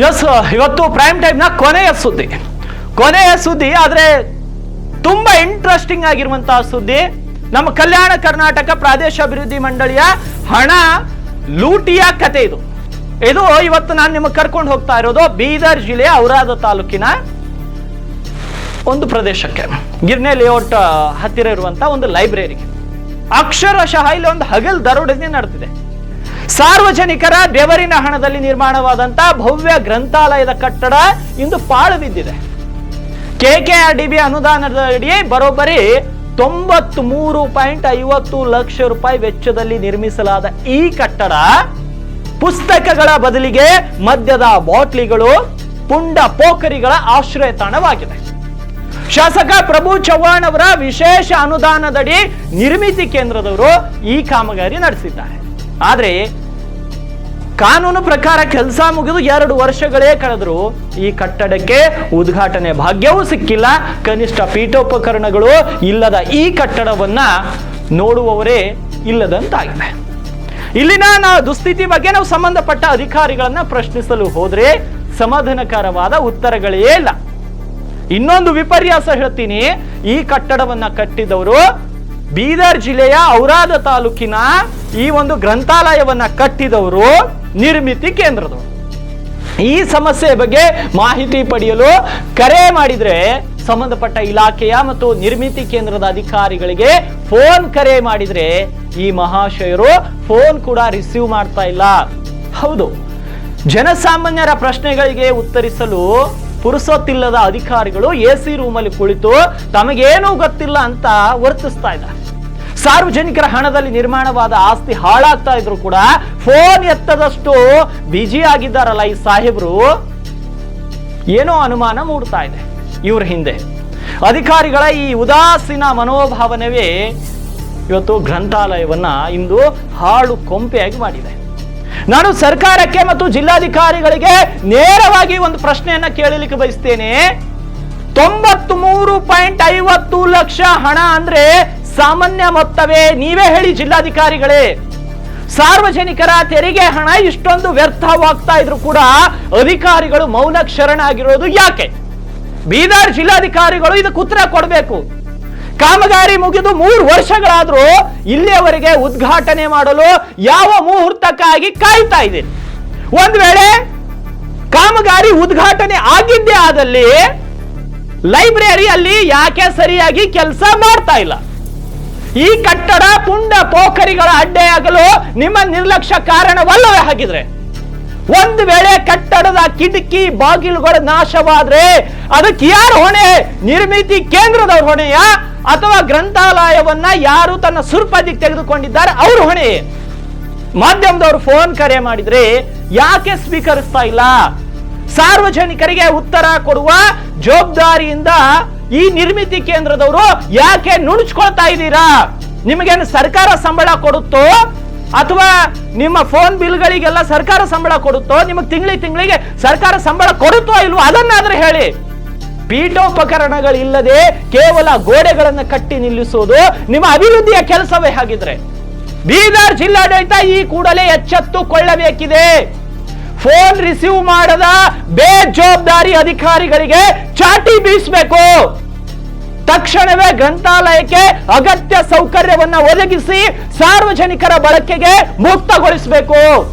S, ಇವತ್ತು prime ಟೈಮ್ನ ಕೊನೆಯ ಸುದ್ದಿ ಆದ್ರೆ ತುಂಬಾ ಇಂಟ್ರೆಸ್ಟಿಂಗ್ ಆಗಿರುವಂತಹ ಸುದ್ದಿ. ನಮ್ಮ ಕಲ್ಯಾಣ ಕರ್ನಾಟಕ ಪ್ರಾದೇಶ ಅಭಿವೃದ್ಧಿ ಮಂಡಳಿಯ ಹಣ ಲೂಟಿಯ ಕತೆ ಇದು. ಇವತ್ತು ನಾನು ನಿಮಗೆ ಕರ್ಕೊಂಡು ಹೋಗ್ತಾ ಇರೋದು ಬೀದರ್ ಜಿಲ್ಲೆಯ ಔರಾದ ತಾಲೂಕಿನ ಒಂದು ಪ್ರದೇಶಕ್ಕೆ, ಗಿರ್ನೆ ಲೇಔಟ್ ಹತ್ತಿರ ಇರುವಂತಹ ಒಂದು ಲೈಬ್ರರಿಗೆ. ಅಕ್ಷರಶಃ ಇಲ್ಲಿ ಒಂದು ಹಗಲ್ ದರೋಡೆ ನಡೆದಿದೆ. ಸಾರ್ವಜನಿಕರ ಬೆವರಿನ ಹಣದಲ್ಲಿ ನಿರ್ಮಾಣವಾದಂತಹ ಭವ್ಯ ಗ್ರಂಥಾಲಯದ ಕಟ್ಟಡ ಇಂದು ಪಾಳು ಬಿದ್ದಿದೆ. KKRDB ಅನುದಾನದಡಿ ಬರೋಬ್ಬರಿ 93.50 ಲಕ್ಷ ರೂಪಾಯಿ ವೆಚ್ಚದಲ್ಲಿ ನಿರ್ಮಿಸಲಾದ ಈ ಕಟ್ಟಡ ಪುಸ್ತಕಗಳ ಬದಲಿಗೆ ಮದ್ಯದ ಬಾಟ್ಲಿಗಳು, ಪುಂಡ ಪೋಖರಿಗಳ ಆಶ್ರಯ ತಾಣವಾಗಿದೆ. ಶಾಸಕ ಪ್ರಭು ಚವ್ಹಾಣ್ ಅವರ ವಿಶೇಷ ಅನುದಾನದಡಿ ನಿರ್ಮಿತಿ ಕೇಂದ್ರದವರು ಈ ಕಾಮಗಾರಿ ನಡೆಸಿದ್ದಾರೆ. ಆದ್ರೆ ಕಾನೂನು ಪ್ರಕಾರ ಕೆಲಸ ಮುಗಿದು 2 ವರ್ಷಗಳೇ ಕಳೆದ್ರು ಈ ಕಟ್ಟಡಕ್ಕೆ ಉದ್ಘಾಟನೆ ಭಾಗ್ಯವೂ ಸಿಕ್ಕಿಲ್ಲ. ಕನಿಷ್ಠ ಪೀಠೋಪಕರಣಗಳು ಇಲ್ಲದ ಈ ಕಟ್ಟಡವನ್ನ ನೋಡುವವರೇ ಇಲ್ಲದಂತಾಗಿದೆ. ಇಲ್ಲಿನ ದುಸ್ಥಿತಿ ಬಗ್ಗೆ ನಾವು ಸಂಬಂಧಪಟ್ಟ ಅಧಿಕಾರಿಗಳನ್ನ ಪ್ರಶ್ನಿಸಲು ಹೋದ್ರೆ ಸಮಾಧಾನಕರವಾದ ಉತ್ತರಗಳೇ ಇಲ್ಲ. ಇನ್ನೊಂದು ವಿಪರ್ಯಾಸ ಹೇಳ್ತೀನಿ, ಈ ಕಟ್ಟಡವನ್ನ ಕಟ್ಟಿದವರು ಬೀದರ್ ಜಿಲ್ಲೆಯ ಔರಾದ ತಾಲೂಕಿನ ಈ ಒಂದು ಗ್ರಂಥಾಲಯವನ್ನ ಕಟ್ಟಿದವರು ನಿರ್ಮಿತಿ ಕೇಂದ್ರದವರು. ಈ ಸಮಸ್ಯೆ ಬಗ್ಗೆ ಮಾಹಿತಿ ಪಡೆಯಲು ಕರೆ ಮಾಡಿದ್ರೆ ಸಂಬಂಧಪಟ್ಟ ಇಲಾಖೆಯ ಮತ್ತು ನಿರ್ಮಿತಿ ಕೇಂದ್ರದ ಅಧಿಕಾರಿಗಳಿಗೆ ಫೋನ್ ಕರೆ ಮಾಡಿದ್ರೆ ಈ ಮಹಾಶಯರು ಫೋನ್ ಕೂಡ ರಿಸೀವ್ ಮಾಡ್ತಾ ಇಲ್ಲ. ಹೌದು, ಜನಸಾಮಾನ್ಯರ ಪ್ರಶ್ನೆಗಳಿಗೆ ಉತ್ತರಿಸಲು ಪುರುಸೊತ್ತಿಲ್ಲದ ಅಧಿಕಾರಿಗಳು AC ರೂಮಲ್ಲಿ ಕುಳಿತು ತಮಗೇನೂ ಗೊತ್ತಿಲ್ಲ ಅಂತ ವರ್ತಿಸ್ತಾ ಇದ್ದಾರೆ. ಸಾರ್ವಜನಿಕರ ಹಣದಲ್ಲಿ ನಿರ್ಮಾಣವಾದ ಆಸ್ತಿ ಹಾಳಾಗ್ತಾ ಇದ್ರು ಕೂಡ ಫೋನ್ ಎತ್ತದಷ್ಟು ಬಿಜಿ ಆಗಿದ್ದಾರಲ್ಲ ಈ ಸಾಹೇಬರು. ಏನೋ ಅನುಮಾನ ಮೂಡ್ತಾ ಇದೆ ಇವ್ರ ಹಿಂದೆ. ಅಧಿಕಾರಿಗಳ ಈ ಉದಾಸೀನ ಮನೋಭಾವನವೇ ಇವತ್ತು ಗ್ರಂಥಾಲಯವನ್ನ ಇಂದು ಹಾಳು ಕೊಂಪೆಯಾಗಿ ಮಾಡಿದೆ. ನಾನು ಸರ್ಕಾರಕ್ಕೆ ಮತ್ತು ಜಿಲ್ಲಾಧಿಕಾರಿಗಳಿಗೆ ನೇರವಾಗಿ ಒಂದು ಪ್ರಶ್ನೆಯನ್ನ ಕೇಳಲಿಕ್ಕೆ ಬಯಸ್ತೇನೆ. 93.50 ಲಕ್ಷ ಹಣ ಅಂದ್ರೆ ಸಾಮಾನ್ಯ ಮೊತ್ತವೇ? ನೀವೇ ಹೇಳಿ ಜಿಲ್ಲಾಧಿಕಾರಿಗಳೇ. ಸಾರ್ವಜನಿಕರ ತೆರಿಗೆ ಹಣ ಇಷ್ಟೊಂದು ವ್ಯರ್ಥವಾಗ್ತಾ ಇದ್ರು ಕೂಡ ಅಧಿಕಾರಿಗಳು ಮೌನ ಶರಣಾಗಿರೋದು ಯಾಕೆ? ಬೀದರ್ ಜಿಲ್ಲಾಧಿಕಾರಿಗಳು ಇದಕ್ಕೆ ಉತ್ತರ ಕೊಡಬೇಕು. ಕಾಮಗಾರಿ ಮುಗಿದು 3 ವರ್ಷಗಳಾದ್ರೂ ಇಲ್ಲಿಯವರೆಗೆ ಉದ್ಘಾಟನೆ ಮಾಡಲು ಯಾವ ಮುಹೂರ್ತಕ್ಕಾಗಿ ಕಾಯ್ತಾ ಇದೆ? ಒಂದ್ ವೇಳೆ ಕಾಮಗಾರಿ ಉದ್ಘಾಟನೆ ಆಗಿದ್ದೇ ಆದಲ್ಲಿ ಲೈಬ್ರರಿಯಲ್ಲಿ ಯಾಕೆ ಸರಿಯಾಗಿ ಕೆಲಸ ಮಾಡ್ತಾ ಇಲ್ಲ? ಈ ಕಟ್ಟಡ ಪುಂಡ ಪೋಖರಿಗಳ ಅಡ್ಡೆಯಾಗಲು ನಿಮ್ಮ ನಿರ್ಲಕ್ಷ್ಯ ಕಾರಣವಲ್ಲವೇ? ಹಾಗಿದ್ರೆ ಒಂದು ವೇಳೆ ಕಟ್ಟಡದ ಕಿಟಕಿ ಬಾಗಿಲುಗಳು ನಾಶವಾದ್ರೆ ಅದಕ್ಕೆ ಯಾರು ಹೊಣೆ? ನಿರ್ಮಿತಿ ಕೇಂದ್ರದವ್ರ ಹೊಣೆಯ ಅಥವಾ ಗ್ರಂಥಾಲಯವನ್ನ ಯಾರು ತನ್ನ ಸುರ್ಪದಿಗೆ ತೆಗೆದುಕೊಂಡಿದ್ದಾರೆ ಅವರು ಹೊಣೆ? ಮಾಧ್ಯಮದವರು ಫೋನ್ ಕರೆ ಮಾಡಿದ್ರೆ ಯಾಕೆ ಸ್ವೀಕರಿಸ್ತಾ ಇಲ್ಲ? ಸಾರ್ವಜನಿಕರಿಗೆ ಉತ್ತರ ಕೊಡುವ ಜವಾಬ್ದಾರಿಯಿಂದ ಈ ನಿರ್ಮಿತಿ ಕೇಂದ್ರದವರು ಯಾಕೆ ನುಣುಚ್ಕೊಳ್ತಾ ಇದ್ದೀರಾ? ನಿಮಗೇನು ಸರ್ಕಾರ ಸಂಬಳ ಕೊಡುತ್ತೋ ಅಥವಾ ನಿಮ್ಮ ಫೋನ್ ಬಿಲ್ಗಳಿಗೆಲ್ಲ ಸರ್ಕಾರ ಸಂಬಳ ಕೊಡುತ್ತೋ? ನಿಮಗೆ ತಿಂಗಳಿಗೆ ಸರ್ಕಾರ ಸಂಬಳ ಕೊಡುತ್ತೋ ಇಲ್ವೋ ಅದನ್ನಾದ್ರೆ ಹೇಳಿ. ಪೀಠೋಪಕರಣಗಳಿಲ್ಲದೆ ಕೇವಲ ಗೋಡೆಗಳನ್ನು ಕಟ್ಟಿ ನಿಲ್ಲಿಸುವುದು ನಿಮ್ಮ ಅಭಿವೃದ್ಧಿಯ ಕೆಲಸವೇ? ಹಾಗಿದ್ರೆ ಬೀದರ್ ಜಿಲ್ಲಾಡಳಿತ ಈ ಕೂಡಲೇ ಎಚ್ಚೆತ್ತುಕೊಳ್ಳಬೇಕಿದೆ. ಫೋನ್ ರಿಸೀವ್ ಮಾಡದ ಬೇಜವಾಬ್ದಾರಿ ಅಧಿಕಾರಿಗಳಿಗೆ ಚಾಟಿ ಬೀಸಬೇಕು. ತಕ್ಷಣವೇ ಗ್ರಂಥಾಲಯಕ್ಕೆ ಅಗತ್ಯ ಸೌಕರ್ಯವನ್ನ ಒದಗಿಸಿ ಸಾರ್ವಜನಿಕರ ಬಳಕೆಗೆ ಮುಕ್ತಗೊಳಿಸಬೇಕು.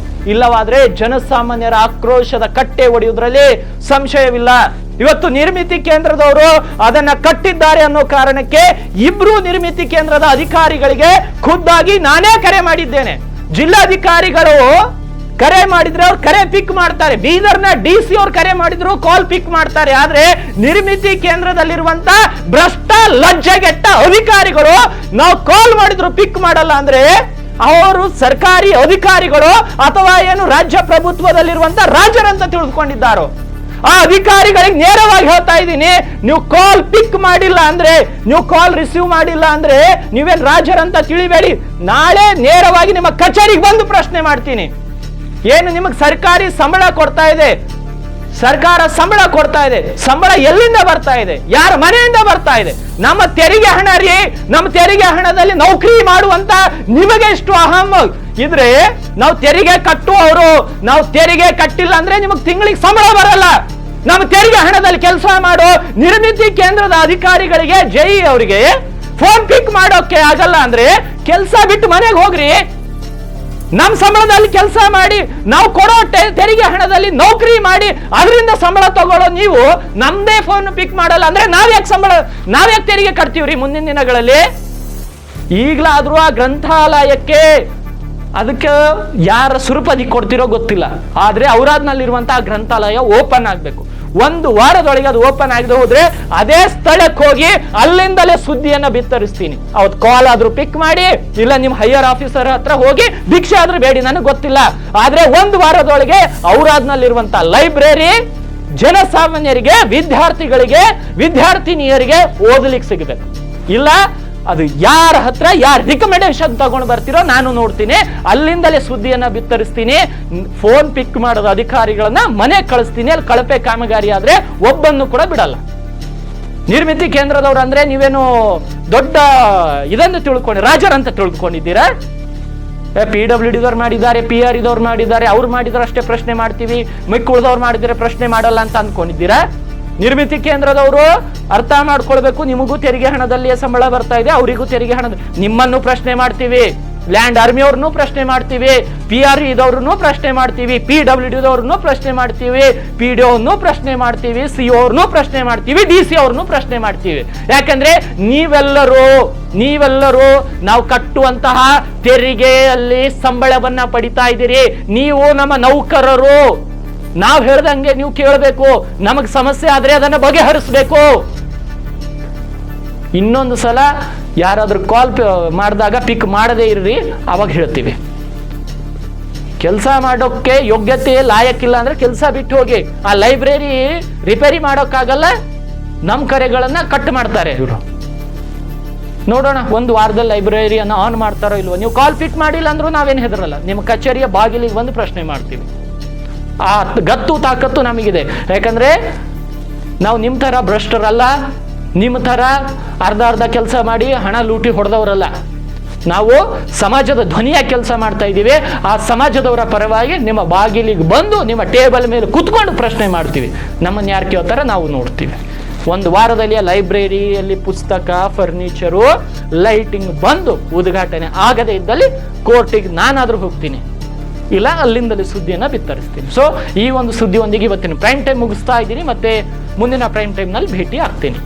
ಇಲ್ಲವಾದ್ರೆ ಜನಸಾಮಾನ್ಯರ ಆಕ್ರೋಶದ ಕಟ್ಟೆ ಒಡೆಯುವುದರಲ್ಲಿ ಸಂಶಯವಿಲ್ಲ. ಇವತ್ತು ನಿರ್ಮಿತಿ ಕೇಂದ್ರದವರು ಅದನ್ನ ಕಟ್ಟಿದ್ದಾರೆ ಅನ್ನೋ ಕಾರಣಕ್ಕೆ 2 ನಿರ್ಮಿತಿ ಕೇಂದ್ರದ ಅಧಿಕಾರಿಗಳಿಗೆ ಖುದ್ದಾಗಿ ನಾನೇ ಕರೆ ಮಾಡಿದ್ದೇನೆ. ಜಿಲ್ಲಾಧಿಕಾರಿಗಳು ಕರೆ ಮಾಡಿದ್ರೆ ಅವ್ರು ಕರೆ ಪಿಕ್ ಮಾಡ್ತಾರೆ. ಬೀದರ್ನ DC ಅವ್ರು ಕರೆ ಮಾಡಿದ್ರು ಕಾಲ್ ಪಿಕ್ ಮಾಡ್ತಾರೆ. ಆದ್ರೆ ನಿರ್ಮಿತಿ ಕೇಂದ್ರದಲ್ಲಿರುವಂತ ಭ್ರಷ್ಟ ಲಜ್ಜೆಗೆಟ್ಟ ಅಧಿಕಾರಿಗಳು ನಾವು ಕಾಲ್ ಮಾಡಿದ್ರು ಪಿಕ್ ಮಾಡಲ್ಲ ಅಂದ್ರೆ ಅವರು ಸರ್ಕಾರಿ ಅಧಿಕಾರಿಗಳು ಅಥವಾ ಏನು ರಾಜ್ಯ ಪ್ರಭುತ್ವದಲ್ಲಿರುವಂತ ರಾಜರಂತ ತಿಳಿದುಕೊಂಡಿದ್ದಾರೋ? ಆ ಅಧಿಕಾರಿಗಳಿಗೆ ನೇರವಾಗಿ ಹೇಳ್ತಾ ಇದ್ದೀನಿ, ನೀವು ಕಾಲ್ ಪಿಕ್ ಮಾಡಿಲ್ಲ ಅಂದ್ರೆ, ನೀವು ಕಾಲ್ ರಿಸೀವ್ ಮಾಡಿಲ್ಲ ಅಂದ್ರೆ ನೀವೇನ್ ರಾಜರಂತ ತಿಳಿಬೇಡಿ. ನಾಳೆ ನೇರವಾಗಿ ನಿಮ್ಮ ಕಚೇರಿಗೆ ಬಂದು ಪ್ರಶ್ನೆ ಮಾಡ್ತೀನಿ. ಏನು ನಿಮಗೆ ಸರ್ಕಾರಿ ಸಂಬಳ ಕೊಡ್ತಾ ಇದೆ? ಸರ್ಕಾರ ಸಂಬಳ ಕೊಡ್ತಾ ಇದೆ. ಸಂಬಳ ಎಲ್ಲಿಂದ ಬರ್ತಾ ಇದೆ? ಯಾರ ಮನೆಯಿಂದ ಬರ್ತಾ ಇದೆ? ನಮ್ಮ ತೆರಿಗೆ ಹಣ ರೀ. ನಮ್ಮ ತೆರಿಗೆ ಹಣದಲ್ಲಿ ನೌಕರಿ ಮಾಡುವಂತ ನಿಮಗೆ ಎಷ್ಟು ಅಹಂ? ಇದ್ರೆ ನಾವು ತೆರಿಗೆ ಕಟ್ಟುವವರು, ನಾವು ತೆರಿಗೆ ಕಟ್ಟಿಲ್ಲ ಅಂದ್ರೆ ನಿಮಗೆ ತಿಂಗಳಿಗೆ ಸಂಬಳ ಬರಲ್ಲ. ನಮ್ಮ ತೆರಿಗೆ ಹಣದಲ್ಲಿ ಕೆಲಸ ಮಾಡೋ ನಿರ್ಮಿತಿ ಕೇಂದ್ರದ ಅಧಿಕಾರಿಗಳಿಗೆ ಜೈ ಅವರಿಗೆ ಫೋನ್ ಪಿಕ್ ಮಾಡೋಕೆ ಆಗಲ್ಲ ಅಂದ್ರೆ ಕೆಲಸ ಬಿಟ್ಟು ಮನೆಗೆ ಹೋಗ್ರಿ. ನಮ್ಮ ಸಂಬಳದಲ್ಲಿ ಕೆಲಸ ಮಾಡಿ, ನಾವು ಕೊಡೋ ತೆರಿಗೆ ಹಣದಲ್ಲಿ ನೌಕರಿ ಮಾಡಿ ಅದರಿಂದ ಸಂಬಳ ತಗೊಳ್ಳೋ ನೀವು ನಮ್ದೇ ಫೋನ್ ಪಿಕ್ ಮಾಡಲ್ಲ ಅಂದ್ರೆ ನಾವ್ಯಾಕೆ ತೆರಿಗೆ ಕಟ್ತೀವ್ರಿ ಮುಂದಿನ ದಿನಗಳಲ್ಲಿ? ಈಗಲಾದ್ರೂ ಆ ಗ್ರಂಥಾಲಯಕ್ಕೆ ಅದಕ್ಕೆ ಯಾರ ಸುರುಪದಿ ಕೊಡ್ತಿರೋ ಗೊತ್ತಿಲ್ಲ, ಆದ್ರೆ ಔರಾದ್ನಲ್ಲಿರುವಂತಹ ಗ್ರಂಥಾಲಯ ಓಪನ್ ಆಗ್ಬೇಕು. 1 ವಾರದೊಳಗೆ ಅದು ಓಪನ್ ಆಗದೆ ಹೋದ್ರೆ ಅದೇ ಸ್ಥಳಕ್ಕೆ ಹೋಗಿ ಅಲ್ಲಿಂದಲೇ ಸುದ್ದಿಯನ್ನ ಬಿತ್ತರಿಸ್ತೀನಿ. ಅವತ್ತು ಕಾಲ್ ಆದ್ರೂ ಪಿಕ್ ಮಾಡಿ, ಇಲ್ಲ ನಿಮ್ ಹೈಯರ್ ಆಫೀಸರ್ ಹತ್ರ ಹೋಗಿ ಭಿಕ್ಷೆ ಆದ್ರೂ ಬೇಡಿ, ನನಗೆ ಗೊತ್ತಿಲ್ಲ. ಆದ್ರೆ 1 ವಾರದೊಳಗೆ ಔರಾದ್ನಲ್ಲಿರುವಂತಹ ಲೈಬ್ರರಿ ಜನಸಾಮಾನ್ಯರಿಗೆ, ವಿದ್ಯಾರ್ಥಿಗಳಿಗೆ, ವಿದ್ಯಾರ್ಥಿನಿಯರಿಗೆ ಓದಲಿಕ್ಕೆ ಸಿಗಬೇಕು. ಇಲ್ಲ ಅದು ಯಾರ ಹತ್ರ ಯಾರ ರಿಕಮೆಂಡೇಶನ್ ತಗೊಂಡು ಬರ್ತಿರೋ ನಾನು ನೋಡ್ತೀನಿ, ಅಲ್ಲಿಂದಲೇ ಸುದ್ದಿಯನ್ನ ಬಿತ್ತರಿಸ್ತೀನಿ. ಫೋನ್ ಪಿಕ್ ಮಾಡೋದು ಅಧಿಕಾರಿಗಳನ್ನ ಮನೆ ಕಳಿಸ್ತೀನಿ. ಅಲ್ಲಿ ಕಳಪೆ ಕಾಮಗಾರಿ ಆದ್ರೆ ಒಬ್ಬನ್ನು ಕೂಡ ಬಿಡಲ್ಲ. ನಿರ್ಮಿತಿ ಕೇಂದ್ರದವ್ರು ಅಂದ್ರೆ ನೀವೇನು ದೊಡ್ಡ ಇದನ್ನು ತಿಳ್ಕೊಂಡು ರಾಜರಂತ ತಿಳ್ಕೊಂಡಿದ್ದೀರಾ? PWD ದವ್ರು ಮಾಡಿದ್ದಾರೆ, PR ಇದವ್ರು ಮಾಡಿದ್ದಾರೆ, ಅವ್ರು ಮಾಡಿದ್ರೆ ಅಷ್ಟೇ ಪ್ರಶ್ನೆ ಮಾಡ್ತೀವಿ, ಮಿಕ್ಕುಳಿದವ್ರು ಮಾಡಿದ್ರೆ ಪ್ರಶ್ನೆ ಮಾಡಲ್ಲ ಅಂತ ಅಂದ್ಕೊಂಡಿದ್ದೀರಾ? ನಿರ್ಮಿತಿ ಕೇಂದ್ರದವರು ಅರ್ಥ ಮಾಡ್ಕೊಳ್ಬೇಕು, ನಿಮಗೂ ತೆರಿಗೆ ಹಣದಲ್ಲಿಯೇ ಸಂಬಳ ಬರ್ತಾ ಇದೆ, ಅವರಿಗೂ ತೆರಿಗೆ ಹಣದ, ನಿಮ್ಮನ್ನು ಪ್ರಶ್ನೆ ಮಾಡ್ತೀವಿ, ಲ್ಯಾಂಡ್ ಆರ್ಮಿ ಅವ್ರನ್ನೂ ಪ್ರಶ್ನೆ ಮಾಡ್ತೀವಿ, PR ಇದವ್ರನ್ನೂ ಪ್ರಶ್ನೆ ಮಾಡ್ತೀವಿ, PWD ದವ್ರನ್ನೂ ಪ್ರಶ್ನೆ ಮಾಡ್ತೀವಿ, PDO ಪ್ರಶ್ನೆ ಮಾಡ್ತೀವಿ, CO ಅವ್ರನ್ನೂ ಪ್ರಶ್ನೆ ಮಾಡ್ತೀವಿ, DC ಅವ್ರನ್ನೂ ಪ್ರಶ್ನೆ ಮಾಡ್ತೀವಿ. ಯಾಕಂದ್ರೆ ನೀವೆಲ್ಲರೂ ನಾವು ಕಟ್ಟುವಂತಹ ತೆರಿಗೆಯಲ್ಲಿ ಸಂಬಳವನ್ನ ಪಡಿತಾ ಇದ್ದೀರಿ. ನೀವು ನಮ್ಮ ನೌಕರರು. ನಾವು ಹೇಳ್ದಂಗೆ ನೀವು ಕೇಳಬೇಕು. ನಮಗ್ ಸಮಸ್ಯೆ ಆದ್ರೆ ಅದನ್ನ ಬಗೆಹರಿಸಬೇಕು. ಇನ್ನೊಂದು ಸಲ ಯಾರಾದ್ರೂ ಕಾಲ್ ಮಾಡಿದಾಗ ಪಿಕ್ ಮಾಡದೇ ಇರ್ರಿ, ಅವಾಗ ಹೇಳ್ತೀವಿ. ಕೆಲಸ ಮಾಡೋಕೆ ಯೋಗ್ಯತೆ ಲಾಯಕ್ಕಿಲ್ಲ ಅಂದ್ರೆ ಕೆಲಸ ಬಿಟ್ಟು ಹೋಗಿ. ಆ ಲೈಬ್ರರಿ ರಿಪೇರಿ ಮಾಡೋಕ್ಕಾಗಲ್ಲ, ನಮ್ ಕರೆಗಳನ್ನ ಕಟ್ ಮಾಡ್ತಾರೆ ಇವರು. ನೋಡೋಣ 1 ವಾರದಲ್ಲಿ ಲೈಬ್ರರಿಯನ್ನು ಆನ್ ಮಾಡ್ತಾರೋ ಇಲ್ವೋ. ನೀವು ಕಾಲ್ ಪಿಕ್ ಮಾಡಿಲ್ಲ ಅಂದ್ರೂ ನಾವೇನು ಹೆದರಲ್ಲ, ನಿಮ್ಮ ಕಚೇರಿಯ ಬಾಗಿಲಿಗೆ ಬಂದು ಪ್ರಶ್ನೆ ಮಾಡ್ತೀವಿ. ಆ ಗತ್ತು ತಾಕತ್ತು ನಮಗಿದೆ. ಯಾಕಂದ್ರೆ ನಾವು ನಿಮ್ಮ ತರ ಭ್ರಷ್ಟರಲ್ಲ, ನಿಮ್ಮ ತರ ಅರ್ಧ ಕೆಲಸ ಮಾಡಿ ಹಣ ಲೂಟಿ ಹೊಡೆದವರಲ್ಲ. ನಾವು ಸಮಾಜದ ಧ್ವನಿಯಾಗಿ ಕೆಲಸ ಮಾಡ್ತಾ ಇದ್ದೀವಿ. ಆ ಸಮಾಜದವರ ಪರವಾಗಿ ನಿಮ್ಮ ಬಾಗಿಲಿಗೆ ಬಂದು ನಿಮ್ಮ ಟೇಬಲ್ ಮೇಲೆ ಕುತ್ಕೊಂಡು ಪ್ರಶ್ನೆ ಮಾಡ್ತೀವಿ. ನಮ್ಮನ್ನು ಯಾರು ಕೇಳ್ತಾರ ನಾವು ನೋಡ್ತೀವಿ. 1 ವಾರದಲ್ಲಿ ಲೈಬ್ರರಿಯಲ್ಲಿ ಪುಸ್ತಕ, ಫರ್ನಿಚರು, ಲೈಟಿಂಗ್ ಬಂದು ಉದ್ಘಾಟನೆ ಆಗದೇ ಇದ್ದಲ್ಲಿ ಕೋರ್ಟಿಗೆ ನಾನಾದ್ರೂ ಹೋಗ್ತೀನಿ, ಇಲ್ಲ ಅಲ್ಲಿಂದಲೇ ಸುದ್ದಿಯನ್ನ ಬಿತ್ತರಿಸ್ತೀನಿ. ಸೊ ಈ ಒಂದು ಸುದ್ದಿಯೊಂದಿಗೆ ಇವತ್ತಿನ ಪ್ರೈಮ್ ಟೈಮ್ ಮುಗಿಸ್ತಾ ಇದ್ದೀನಿ. ಮತ್ತೆ ಮುಂದಿನ ಪ್ರೈಮ್ ಟೈಮ್ನಲ್ಲಿ ಭೇಟಿ ಆಗ್ತೀನಿ.